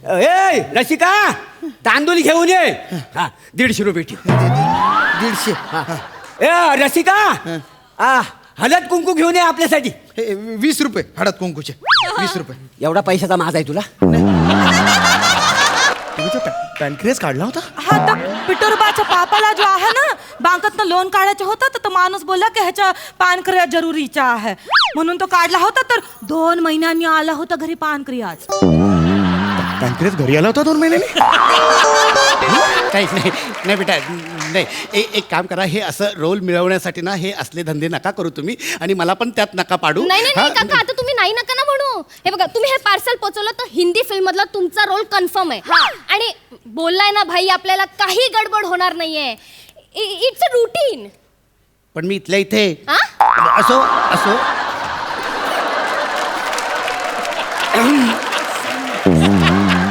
ए रसिका तांदूळ घेऊन ये. हा 150 रुपये ठेव. 150. ए रसिका हळद कुंकू घेऊन ये आपल्यासाठी. 20 रुपये हळद कुंकूचे. 20 रुपये. एवढा पैशाचा माज आहे तुला. पॅनक्रियास काढला होता. हा तर पिटोरबाच्या पापाला जो आहे ना बँकेतनं लोन काढायचं होतं तर तो माणूस बोलला की ह्याच्या पानक्रिया जरुरीच्या आहे म्हणून तो काढला होता तर 2 महिन्यांनी आला होता घरी पानक्रियाच. पॅनक्रियास घरी आला होता 2 महिन्यांनी. काहीच नाही नाही बेटा नाही. एक काम करा, हे असं रोल मिळवण्यासाठी ना हे असले धंदे नका करू तुम्ही आणि मला पण त्यात नका पाडू. नाही नाही नाही काका, आता तुम्ही नाही नका ना म्हणू. हे बघा, तुम्ही हे पार्सल पोचवलं तर हिंदी फिल्म मधला तुमचा रोल कन्फर्म आहे. आणि बोललाय ना भाई, आपल्याला काही गडबड होणार नाहीये. It's a routine. पण मी इथल्या इथे असो